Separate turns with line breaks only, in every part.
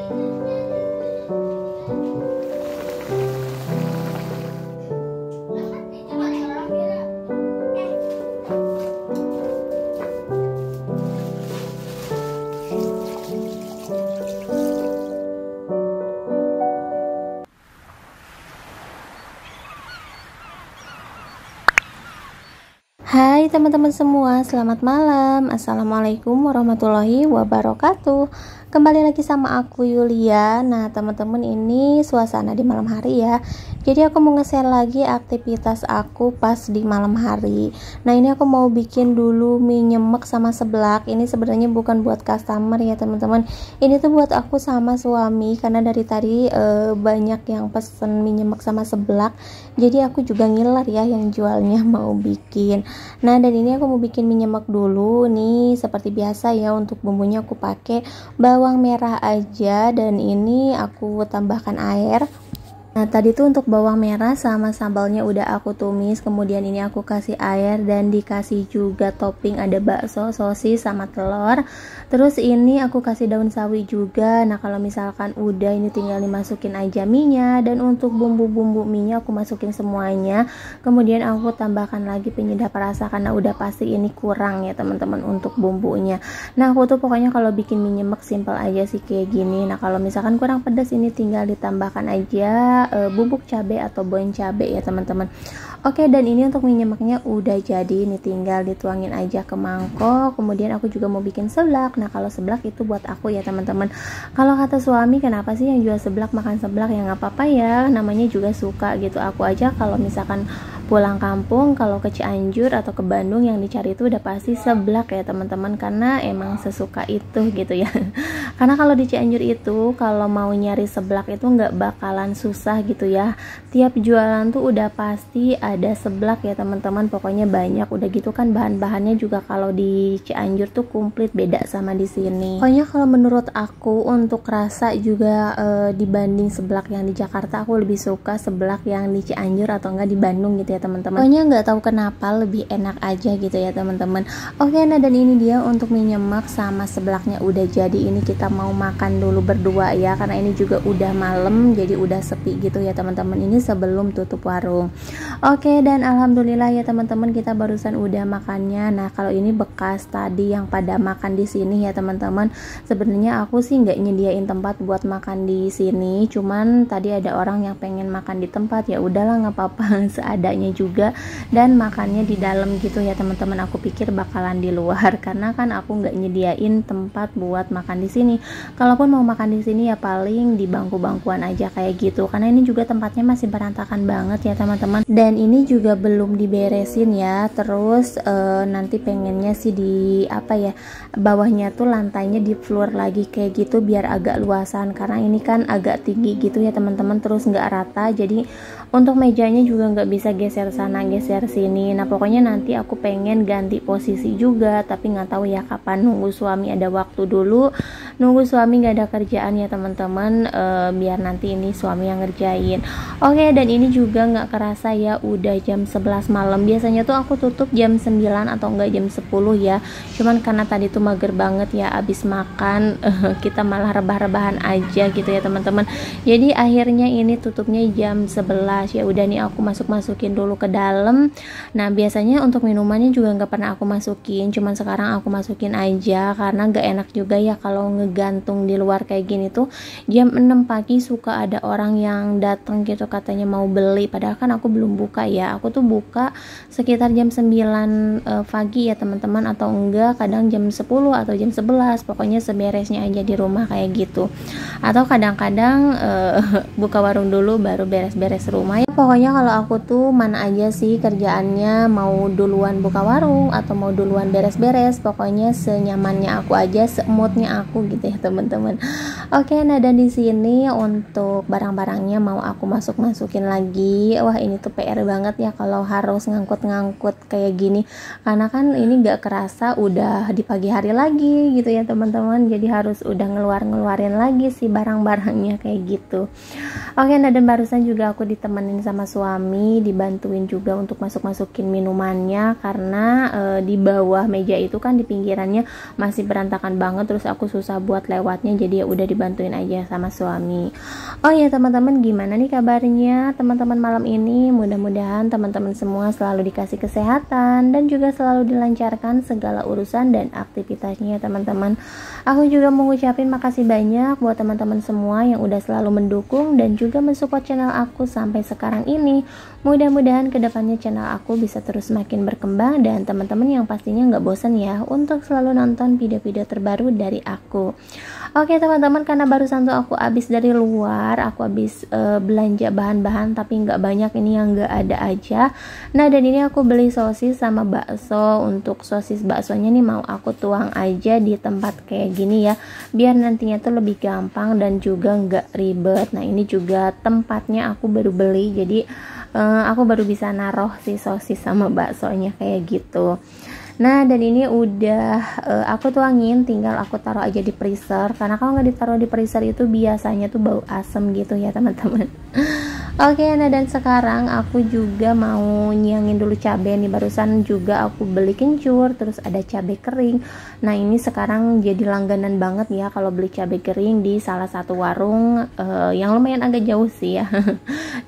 Hai teman-teman semua, selamat malam. Assalamualaikum warahmatullahi wabarakatuh. Kembali lagi sama aku Yulia. Nah teman-teman, ini suasana di malam hari ya. Jadi aku mau nge-share lagi aktivitas aku pas di malam hari. Nah ini aku mau bikin dulu mie nyemek sama seblak. Ini sebenarnya bukan buat customer ya teman-teman. Ini tuh buat aku sama suami, karena dari tadi banyak yang pesen mie nyemek sama seblak. Jadi aku juga ngiler ya yang jualnya mau bikin. Nah dan ini aku mau bikin mie nyemek dulu nih, seperti biasa ya. Untuk bumbunya aku pakai bawang merah aja, dan ini aku tambahkan air. Nah tadi tuh untuk bawang merah sama sambalnya udah aku tumis, kemudian ini aku kasih air dan dikasih juga topping, ada bakso, sosis sama telur. Terus ini aku kasih daun sawi juga. Nah kalau misalkan udah, ini tinggal dimasukin aja minyak, dan untuk bumbu-bumbu minyak aku masukin semuanya. Kemudian aku tambahkan lagi penyedap rasa, karena udah pasti ini kurang ya teman-teman untuk bumbunya. Nah aku tuh pokoknya kalau bikin mie nyemek simple aja sih kayak gini. Nah kalau misalkan kurang pedas, ini tinggal ditambahkan aja bubuk cabai atau bon cabai ya teman-teman. Oke, dan ini untuk mie nyemeknya udah jadi, ini tinggal dituangin aja ke mangkok. Kemudian aku juga mau bikin seblak. Nah kalau seblak itu buat aku ya teman-teman. Kalau kata suami, kenapa sih yang jual seblak makan seblak? Ya nggak apa-apa ya, namanya juga suka gitu. Aku aja kalau misalkan pulang kampung, kalau ke Cianjur atau ke Bandung, yang dicari itu udah pasti seblak ya teman-teman, karena emang sesuka itu gitu ya. Karena kalau di Cianjur itu kalau mau nyari seblak itu nggak bakalan susah gitu ya. Tiap jualan tuh udah pasti ada seblak ya teman-teman, pokoknya banyak. Udah gitu kan bahan-bahannya juga kalau di Cianjur tuh komplit, beda sama di sini. Pokoknya kalau menurut aku untuk rasa juga dibanding seblak yang di Jakarta, aku lebih suka seblak yang di Cianjur atau enggak di Bandung gitu ya teman-teman. Pokoknya nggak tahu kenapa lebih enak aja gitu ya teman-teman. Oke, nah dan ini dia untuk mie nyemek sama seblaknya udah jadi. Ini kita mau makan dulu berdua ya, karena ini juga udah malam, jadi udah sepi gitu ya teman-teman. Ini sebelum tutup warung. Oke, dan alhamdulillah ya teman-teman, kita barusan udah makannya. Nah kalau ini bekas tadi yang pada makan di sini ya teman-teman. Sebenarnya aku sih nggak nyediain tempat buat makan di sini, cuman tadi ada orang yang pengen makan di tempat, ya udahlah nggak apa-apa seadanya juga, dan makannya di dalam gitu ya teman-teman. Aku pikir bakalan di luar, karena kan aku nggak nyediain tempat buat makan di sini. Kalaupun mau makan di sini ya paling di bangku-bangkuan aja kayak gitu, karena ini juga tempatnya masih berantakan banget ya teman-teman, dan ini juga belum diberesin ya. Terus nanti pengennya sih di apa ya, bawahnya tuh lantainya di floor lagi kayak gitu, biar agak luasan, karena ini kan agak tinggi gitu ya teman-teman, terus nggak rata, jadi untuk mejanya juga nggak bisa geser sana geser sini. Nah pokoknya nanti aku pengen ganti posisi juga, tapi nggak tahu ya kapan, nunggu suami ada waktu dulu, nunggu suami nggak ada kerjaan ya teman-teman, biar nanti ini suami yang ngerjain. Oke, dan ini juga nggak kerasa ya udah jam 11 malam. Biasanya tuh aku tutup jam 9 atau enggak jam 10 ya, cuman karena tadi tuh mager banget ya abis makan, kita malah rebah-rebahan aja gitu ya teman-teman. Jadi akhirnya ini tutupnya jam 11. Ya udah nih aku masukin dulu ke dalam. Nah biasanya untuk minumannya juga nggak pernah aku masukin, cuman sekarang aku masukin aja, karena nggak enak juga ya kalau ngegantung di luar kayak gini tuh. Jam 6 pagi suka ada orang yang datang gitu, katanya mau beli, padahal kan aku belum buka ya. Aku tuh buka sekitar jam 9 pagi ya teman-teman, atau enggak kadang jam 10 atau jam 11, pokoknya seberesnya aja di rumah kayak gitu. Atau kadang-kadang buka warung dulu baru beres-beres rumah ya. Pokoknya kalau aku tuh mana aja sih kerjaannya, mau duluan buka warung atau mau duluan beres-beres, pokoknya senyamannya aku aja, semoodnya aku gitu ya teman-teman. Oke, nah dan di sini untuk barang-barangnya mau aku masukin lagi. Wah ini tuh PR banget ya kalau harus ngangkut-ngangkut kayak gini, karena kan ini nggak kerasa udah di pagi hari lagi gitu ya teman-teman, jadi harus udah ngeluarin lagi sih barang-barangnya kayak gitu. Oke, nah dan barusan juga aku ditemenin sama suami, dibantuin juga untuk masukin minumannya, karena di bawah meja itu kan di pinggirannya masih berantakan banget, terus aku susah buat lewatnya, jadi ya udah dibantuin aja sama suami. Oh ya teman-teman, gimana nih kabarnya teman-teman malam ini? Mudah-mudahan teman-teman semua selalu dikasih kesehatan dan juga selalu dilancarkan segala urusan dan aktivitasnya teman-teman. Aku juga mau ngucapin makasih banyak buat teman-teman semua yang udah selalu mendukung dan juga mensupport channel aku sampai sekarang ini. Mudah-mudahan kedepannya channel aku bisa terus makin berkembang dan teman-teman yang pastinya nggak bosan ya untuk selalu nonton video-video terbaru dari aku. Oke teman-teman, karena barusan tuh aku habis dari luar, aku habis belanja bahan-bahan tapi nggak banyak, ini yang nggak ada aja. Nah dan ini aku beli sosis sama bakso. Untuk sosis baksonya nih mau aku tuang aja di tempat kayak gini ya, biar nantinya tuh lebih gampang dan juga nggak ribet. Nah ini juga tempatnya aku baru beli, jadi aku baru bisa naruh si sosis sama baksonya kayak gitu. Nah dan ini udah aku tuangin, tinggal aku taruh aja di freezer, karena kalau nggak ditaruh di freezer itu biasanya tuh bau asem gitu ya teman-teman. Oke, nah dan sekarang aku juga mau nyiangin dulu cabai nih. Barusan juga aku beli kencur, terus ada cabai kering. Nah ini sekarang jadi langganan banget ya kalau beli cabai kering di salah satu warung yang lumayan agak jauh sih ya.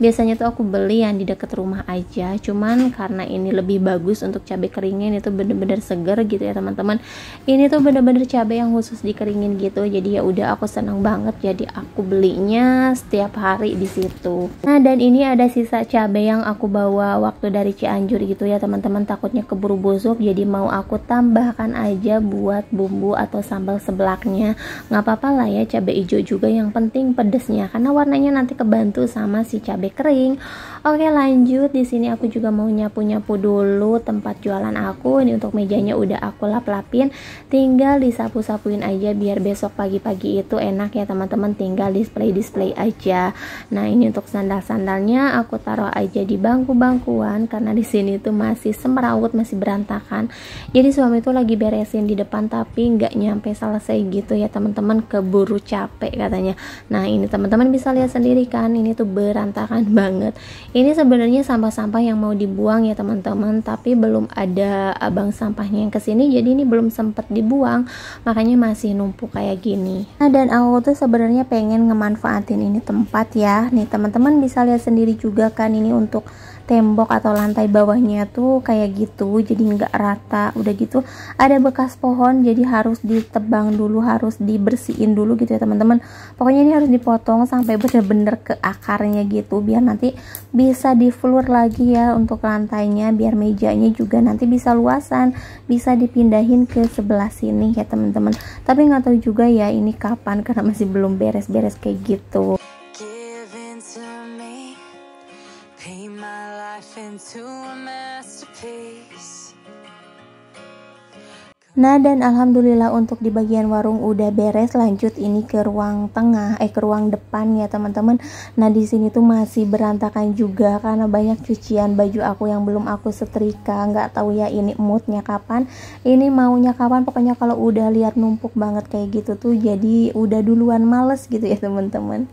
Biasanya tuh aku beli yang di deket rumah aja, cuman karena ini lebih bagus untuk cabai keringnya, ini tuh bener-bener seger gitu ya teman-teman. Ini tuh bener-bener cabai yang khusus dikeringin gitu, jadi ya udah aku seneng banget, jadi aku belinya setiap hari di situ. Nah dan ini ada sisa cabai yang aku bawa waktu dari Cianjur gitu ya teman-teman, takutnya keburu busuk, jadi mau aku tambahkan aja buat bumbu atau sambal seblaknya. Nggak apa-apa lah ya cabai hijau juga, yang penting pedesnya karena warnanya nanti kebantu sama si cabai kering. Oke lanjut, di sini aku juga mau nyapu-nyapu dulu tempat jualan aku. Ini untuk mejanya udah aku lap-lapin, tinggal disapu-sapuin aja biar besok pagi-pagi itu enak ya teman-teman, tinggal display aja. Nah ini untuk sandal-sandalnya aku taruh aja di bangku-bangkuan karena di sini tuh masih semrawut, masih berantakan. Jadi suami tuh lagi beresin di depan tapi nggak nyampe selesai gitu ya teman-teman, keburu capek katanya. Nah ini teman-teman bisa lihat sendiri kan, ini tuh berantakan banget. Ini sebenarnya sampah-sampah yang mau dibuang ya teman-teman, tapi belum ada abang sampahnya yang kesini, jadi ini belum sempat dibuang, makanya masih numpuk kayak gini. Nah dan aku tuh sebenarnya pengen ngemanfaatin ini tempat ya. Nih teman-teman bisa lihat sendiri juga kan, ini untuk tembok atau lantai bawahnya tuh kayak gitu, jadi nggak rata. Udah gitu ada bekas pohon, jadi harus ditebang dulu, harus dibersihin dulu gitu ya teman-teman. Pokoknya ini harus dipotong sampai bener-bener ke akarnya gitu, biar nanti bisa di floor lagi ya untuk lantainya, biar mejanya juga nanti bisa luasan, bisa dipindahin ke sebelah sini ya teman-teman. Tapi nggak tahu juga ya ini kapan, karena masih belum beres-beres kayak gitu. Into a masterpiece. Nah dan alhamdulillah untuk di bagian warung udah beres. Lanjut ini ke ruang tengah, ke ruang depan ya teman-teman. Nah di sini tuh masih berantakan juga karena banyak cucian baju aku yang belum aku setrika. Nggak tahu ya ini moodnya kapan, ini maunya kapan. Pokoknya kalau udah lihat numpuk banget kayak gitu tuh jadi udah duluan males gitu ya teman-teman.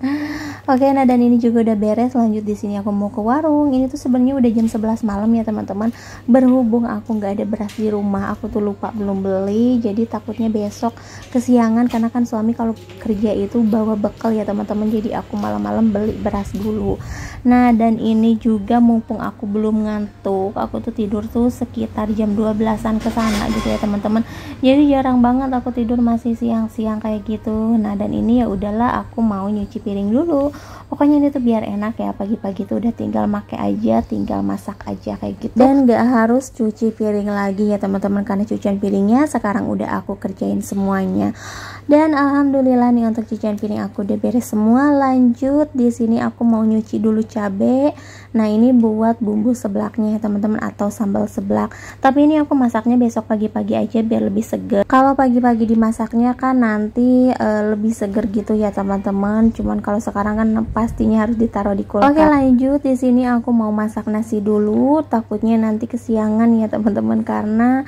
Oke, nah dan ini juga udah beres. Lanjut di sini aku mau ke warung. Ini tuh sebenarnya udah jam 11 malam ya teman-teman. Berhubung aku nggak ada beras di rumah, aku tuh lupa belum beli. Jadi takutnya besok kesiangan, karena kan suami kalau kerja itu bawa bekal ya teman-teman. Jadi aku malam-malam beli beras dulu. Nah dan ini juga mumpung aku belum ngantuk, aku tuh tidur tuh sekitar jam 12-an ke sana gitu ya teman-teman. Jadi jarang banget aku tidur masih siang-siang kayak gitu. Nah dan ini ya udahlah, aku mau nyuci piring dulu. Pokoknya ini tuh biar enak ya, pagi-pagi tuh udah tinggal make aja, tinggal masak aja kayak gitu. Dan gak harus cuci piring lagi ya teman-teman, karena cucian piringnya sekarang udah aku kerjain semuanya. Dan alhamdulillah nih untuk cucian piring aku udah beres semua. Lanjut di sini aku mau nyuci dulu cabai. Nah ini buat bumbu seblaknya ya teman-teman, atau sambal seblak. Tapi ini aku masaknya besok pagi-pagi aja biar lebih seger. Kalau pagi-pagi dimasaknya kan nanti lebih seger gitu ya teman-teman. Cuman kalau sekarang kan pastinya harus ditaruh di kulkas. Oke lanjut, di sini aku mau masak nasi dulu. Takutnya nanti kesiangan ya teman-teman, karena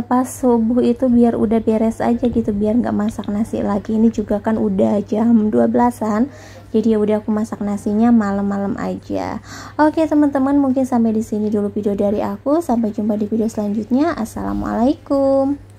pas subuh itu biar udah beres aja gitu, biar nggak masak nasi lagi. Ini juga kan udah jam 12-an, jadi ya udah aku masak nasinya malam-malam aja. Oke teman-teman, mungkin sampai di sini dulu video dari aku. Sampai jumpa di video selanjutnya. Assalamualaikum.